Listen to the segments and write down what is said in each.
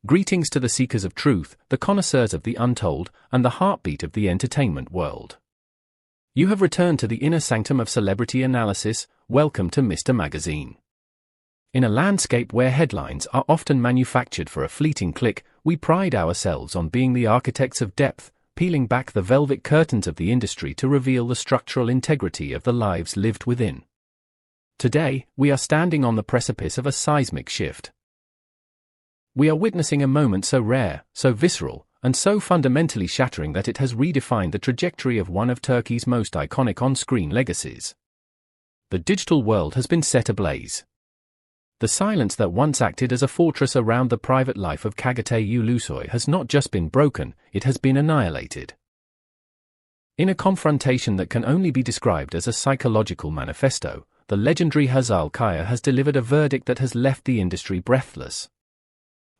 Greetings to the seekers of truth, the connoisseurs of the untold, and the heartbeat of the entertainment world. You have returned to the inner sanctum of celebrity analysis. Welcome to Mr. Magazine. In a landscape where headlines are often manufactured for a fleeting click, we pride ourselves on being the architects of depth, peeling back the velvet curtains of the industry to reveal the structural integrity of the lives lived within. Today, we are standing on the precipice of a seismic shift. We are witnessing a moment so rare, so visceral, and so fundamentally shattering that it has redefined the trajectory of one of Turkey's most iconic on-screen legacies. The digital world has been set ablaze. The silence that once acted as a fortress around the private life of Çağatay Ulusoy has not just been broken, it has been annihilated. In a confrontation that can only be described as a psychological manifesto, the legendary Hazal has delivered a verdict that has left the industry breathless.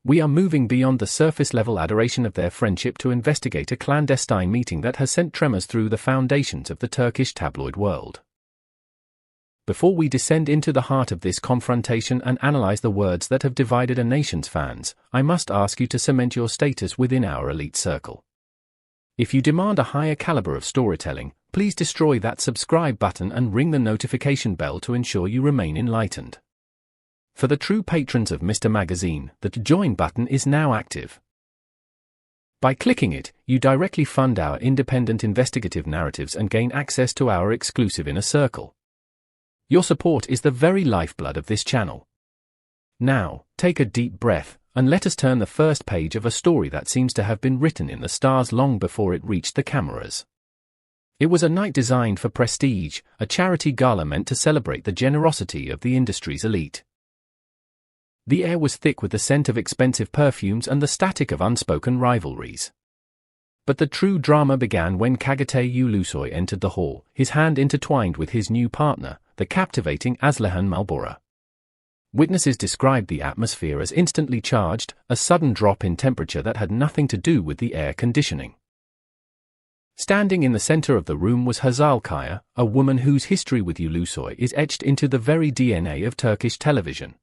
We are moving beyond the surface-level adoration of their friendship to investigate a clandestine meeting that has sent tremors through the foundations of the Turkish tabloid world. Before we descend into the heart of this confrontation and analyze the words that have divided a nation's fans, I must ask you to cement your status within our elite circle. If you demand a higher caliber of storytelling, please destroy that subscribe button and ring the notification bell to ensure you remain enlightened. For the true patrons of Mr. Magazine, the join button is now active. By clicking it, you directly fund our independent investigative narratives and gain access to our exclusive inner circle. Your support is the very lifeblood of this channel. Now, take a deep breath, and let us turn the first page of a story that seems to have been written in the stars long before it reached the cameras. It was a night designed for prestige, a charity gala meant to celebrate the generosity of the industry's elite. The air was thick with the scent of expensive perfumes and the static of unspoken rivalries. But the true drama began when Cagatay Ulusoy entered the hall, his hand intertwined with his new partner, the captivating Aslıhan Malbora. Witnesses described the atmosphere as instantly charged, a sudden drop in temperature that had nothing to do with the air conditioning. Standing in the center of the room was Hazal, a woman whose history with Ulusoy is etched into the very DNA of Turkish television.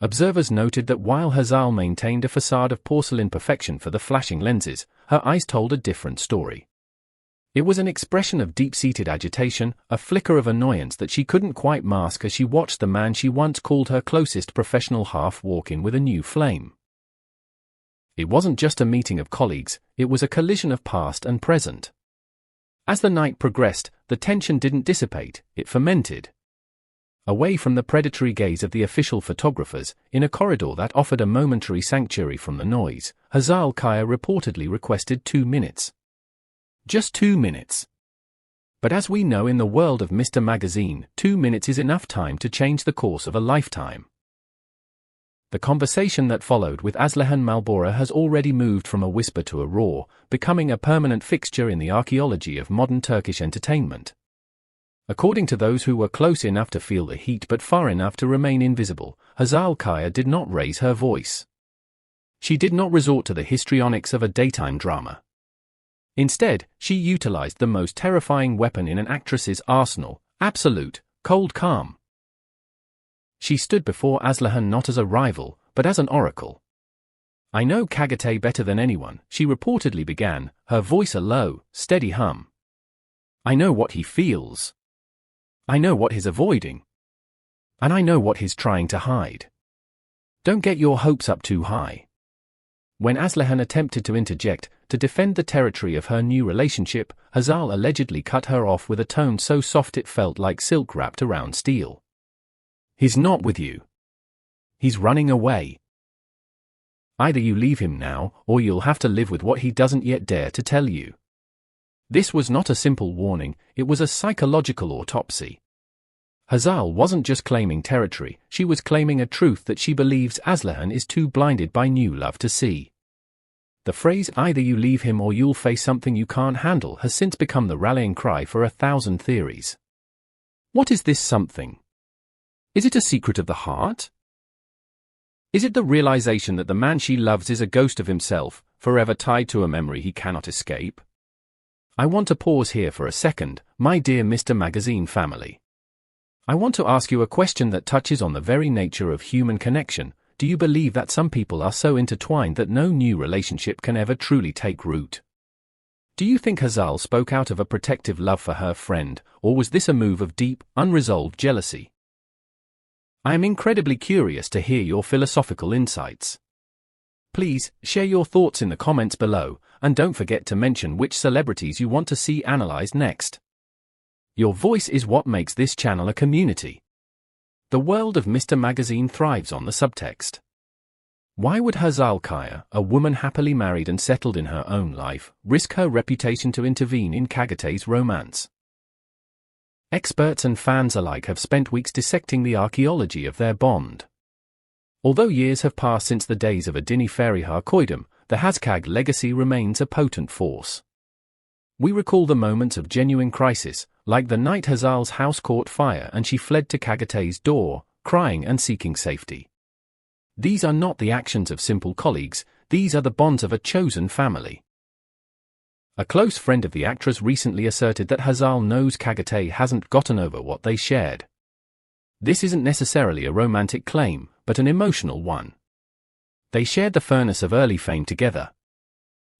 Observers noted that while Hazal maintained a facade of porcelain perfection for the flashing lenses, her eyes told a different story. It was an expression of deep-seated agitation, a flicker of annoyance that she couldn't quite mask as she watched the man she once called her closest professional half walk in with a new flame. It wasn't just a meeting of colleagues, it was a collision of past and present. As the night progressed, the tension didn't dissipate, it fermented. Away from the predatory gaze of the official photographers, in a corridor that offered a momentary sanctuary from the noise, Hazal reportedly requested 2 minutes. Just 2 minutes. But as we know in the world of Mr. Magazine, 2 minutes is enough time to change the course of a lifetime. The conversation that followed with Aslıhan Malbora has already moved from a whisper to a roar, becoming a permanent fixture in the archaeology of modern Turkish entertainment. According to those who were close enough to feel the heat but far enough to remain invisible, Hazal did not raise her voice. She did not resort to the histrionics of a daytime drama. Instead, she utilized the most terrifying weapon in an actress's arsenal, absolute, cold calm. She stood before Aslıhan not as a rival, but as an oracle. "I know Cagatay better than anyone," she reportedly began, her voice a low, steady hum. "I know what he feels. I know what he's avoiding. And I know what he's trying to hide. Don't get your hopes up too high." When Aslıhan attempted to interject, to defend the territory of her new relationship, Hazal allegedly cut her off with a tone so soft it felt like silk wrapped around steel. "He's not with you. He's running away. Either you leave him now, or you'll have to live with what he doesn't yet dare to tell you." This was not a simple warning, it was a psychological autopsy. Hazal wasn't just claiming territory, she was claiming a truth that she believes Aslıhan is too blinded by new love to see. The phrase, "either you leave him or you'll face something you can't handle," has since become the rallying cry for 1,000 theories. What is this something? Is it a secret of the heart? Is it the realization that the man she loves is a ghost of himself, forever tied to a memory he cannot escape? I want to pause here for a second, my dear Mr. Magazine family. I want to ask you a question that touches on the very nature of human connection. do you believe that some people are so intertwined that no new relationship can ever truly take root? Do you think Hazal spoke out of a protective love for her friend, or was this a move of deep, unresolved jealousy? I am incredibly curious to hear your philosophical insights. Please, share your thoughts in the comments below, and don't forget to mention which celebrities you want to see analyzed next. Your voice is what makes this channel a community. The world of Mr. Magazine thrives on the subtext. Why would Hazal Kaya, a woman happily married and settled in her own life, risk her reputation to intervene in Cagatay's romance? Experts and fans alike have spent weeks dissecting the archaeology of their bond. Although years have passed since the days of Adini Feriha Koydum, the Hazal legacy remains a potent force. We recall the moments of genuine crisis, like the night Hazal's house caught fire and she fled to Cagatay's door, crying and seeking safety. These are not the actions of simple colleagues, these are the bonds of a chosen family. A close friend of the actress recently asserted that Hazal knows Cagatay hasn't gotten over what they shared. This isn't necessarily a romantic claim, but an emotional one. They shared the furnace of early fame together.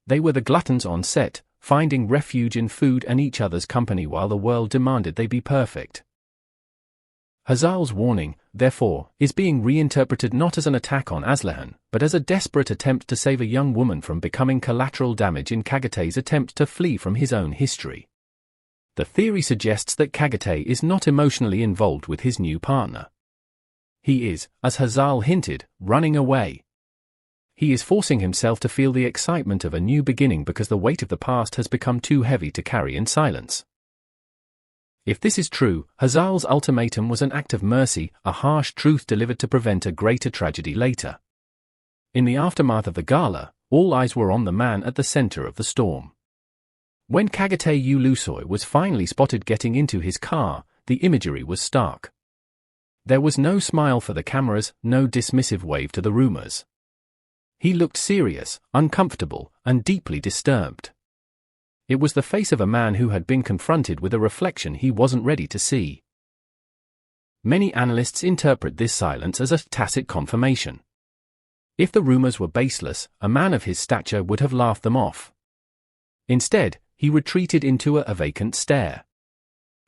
They were the gluttons on set, finding refuge in food and each other's company while the world demanded they be perfect. Hazal's warning, therefore, is being reinterpreted not as an attack on Aslıhan, but as a desperate attempt to save a young woman from becoming collateral damage in Cagatay's attempt to flee from his own history. The theory suggests that Cagatay is not emotionally involved with his new partner. He is, as Hazal hinted, running away. He is forcing himself to feel the excitement of a new beginning because the weight of the past has become too heavy to carry in silence. If this is true, Hazal's ultimatum was an act of mercy, a harsh truth delivered to prevent a greater tragedy later. In the aftermath of the gala, all eyes were on the man at the center of the storm. When Çağatay Ulusoy was finally spotted getting into his car, the imagery was stark. There was no smile for the cameras, no dismissive wave to the rumors. He looked serious, uncomfortable, and deeply disturbed. It was the face of a man who had been confronted with a reflection he wasn't ready to see. Many analysts interpret this silence as a tacit confirmation. If the rumors were baseless, a man of his stature would have laughed them off. Instead, he retreated into a vacant stare.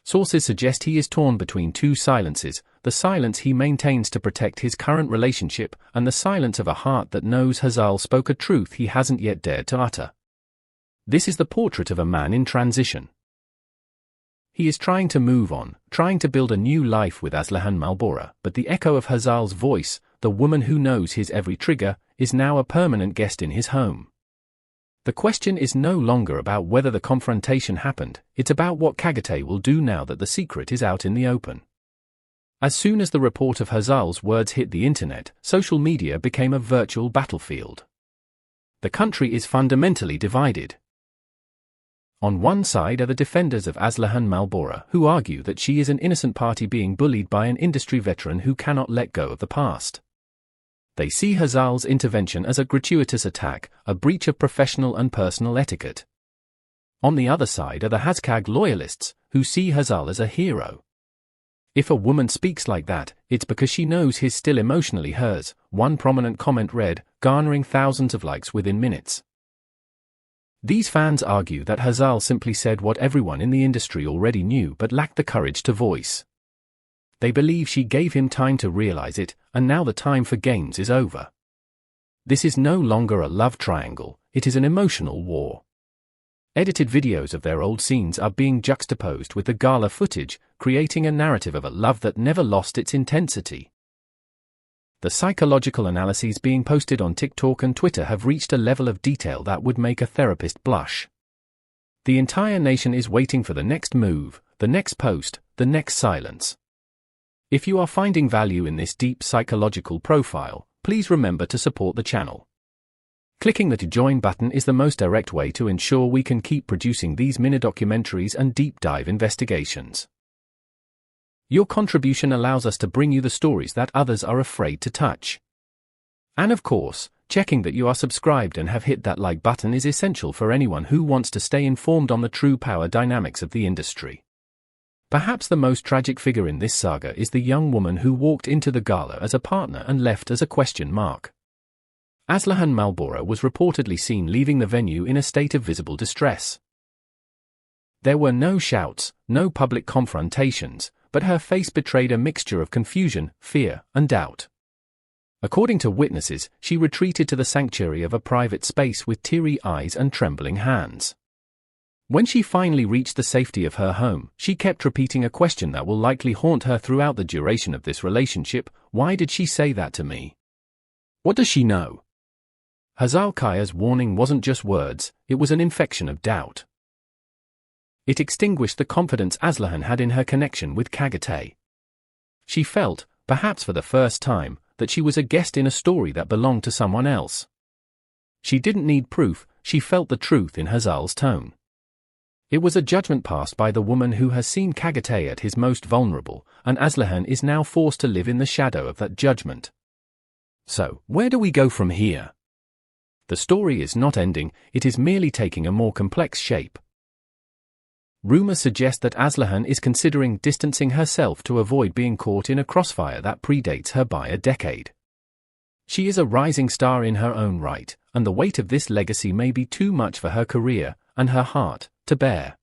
Sources suggest he is torn between two silences, the silence he maintains to protect his current relationship and the silence of a heart that knows Hazal spoke a truth he hasn't yet dared to utter. This is the portrait of a man in transition. He is trying to move on, trying to build a new life with Aslıhan Malbora, but the echo of Hazal's voice, the woman who knows his every trigger, is now a permanent guest in his home. The question is no longer about whether the confrontation happened, it's about what Cagatay will do now that the secret is out in the open. As soon as the report of Hazal's words hit the internet, social media became a virtual battlefield. The country is fundamentally divided. On one side are the defenders of Aslıhan Malbora, who argue that she is an innocent party being bullied by an industry veteran who cannot let go of the past. They see Hazal's intervention as a gratuitous attack, a breach of professional and personal etiquette. On the other side are the Hazal loyalists, who see Hazal as a hero. If a woman speaks like that, it's because she knows he's still emotionally hers, one prominent comment read, garnering thousands of likes within minutes. These fans argue that Hazal simply said what everyone in the industry already knew but lacked the courage to voice. They believe she gave him time to realize it, and now the time for games is over. This is no longer a love triangle, it is an emotional war. Edited videos of their old scenes are being juxtaposed with the gala footage, creating a narrative of a love that never lost its intensity. The psychological analyses being posted on TikTok and Twitter have reached a level of detail that would make a therapist blush. The entire nation is waiting for the next move, the next post, the next silence. If you are finding value in this deep psychological profile, please remember to support the channel. Clicking the To Join button is the most direct way to ensure we can keep producing these mini-documentaries and deep-dive investigations. Your contribution allows us to bring you the stories that others are afraid to touch. And of course, checking that you are subscribed and have hit that like button is essential for anyone who wants to stay informed on the true power dynamics of the industry. Perhaps the most tragic figure in this saga is the young woman who walked into the gala as a partner and left as a question mark. Aslıhan Malbora was reportedly seen leaving the venue in a state of visible distress. There were no shouts, no public confrontations, but her face betrayed a mixture of confusion, fear, and doubt. According to witnesses, she retreated to the sanctuary of a private space with teary eyes and trembling hands. When she finally reached the safety of her home, she kept repeating a question that will likely haunt her throughout the duration of this relationship: why did she say that to me? What does she know? Hazal's warning wasn't just words, it was an infection of doubt. It extinguished the confidence Aslıhan had in her connection with Cagatay. She felt, perhaps for the first time, that she was a guest in a story that belonged to someone else. She didn't need proof, she felt the truth in Hazal's tone. It was a judgment passed by the woman who has seen Cagatay at his most vulnerable, and Aslıhan is now forced to live in the shadow of that judgment. So, where do we go from here? The story is not ending, it is merely taking a more complex shape. Rumors suggest that Aslıhan is considering distancing herself to avoid being caught in a crossfire that predates her by a decade. She is a rising star in her own right, and the weight of this legacy may be too much for her career, and her heart, to bear.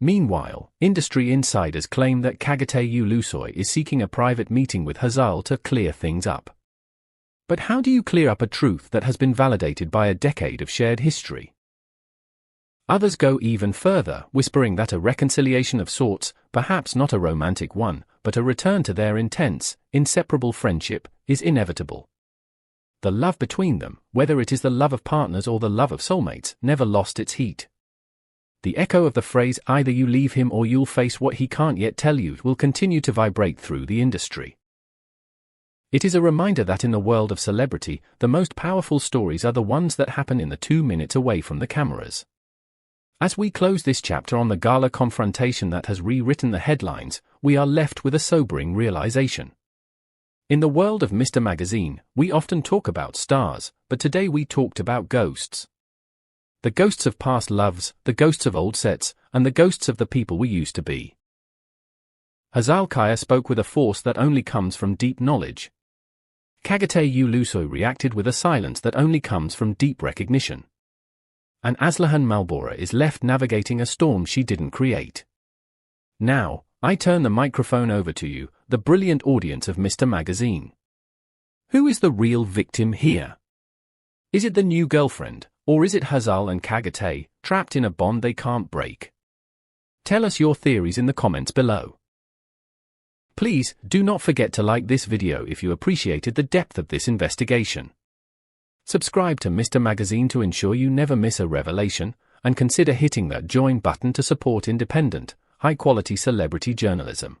Meanwhile, industry insiders claim that Çağatay Ulusoy is seeking a private meeting with Hazal to clear things up. But how do you clear up a truth that has been validated by a decade of shared history? Others go even further, whispering that a reconciliation of sorts, perhaps not a romantic one, but a return to their intense, inseparable friendship, is inevitable. The love between them, whether it is the love of partners or the love of soulmates, never lost its heat. The echo of the phrase, "either you leave him or you'll face what he can't yet tell you," will continue to vibrate through the industry. It is a reminder that in the world of celebrity, the most powerful stories are the ones that happen in the 2 minutes away from the cameras. As we close this chapter on the gala confrontation that has rewritten the headlines, we are left with a sobering realization. In the world of Mr. Magazine, we often talk about stars, but today we talked about ghosts. The ghosts of past loves, the ghosts of old sets, and the ghosts of the people we used to be. Hazal spoke with a force that only comes from deep knowledge. Cagatay Ulusoy reacted with a silence that only comes from deep recognition. And Aslıhan Malbora is left navigating a storm she didn't create. Now, I turn the microphone over to you, the brilliant audience of Mr. Magazine. Who is the real victim here? Is it the new girlfriend, or is it Hazal and Cagatay, trapped in a bond they can't break? Tell us your theories in the comments below. Please, do not forget to like this video if you appreciated the depth of this investigation. Subscribe to Mr. Magazine to ensure you never miss a revelation, and consider hitting that join button to support independent, high-quality celebrity journalism.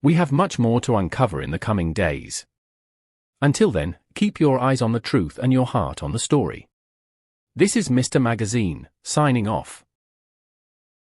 We have much more to uncover in the coming days. Until then, keep your eyes on the truth and your heart on the story. This is Mr. Magazine, signing off.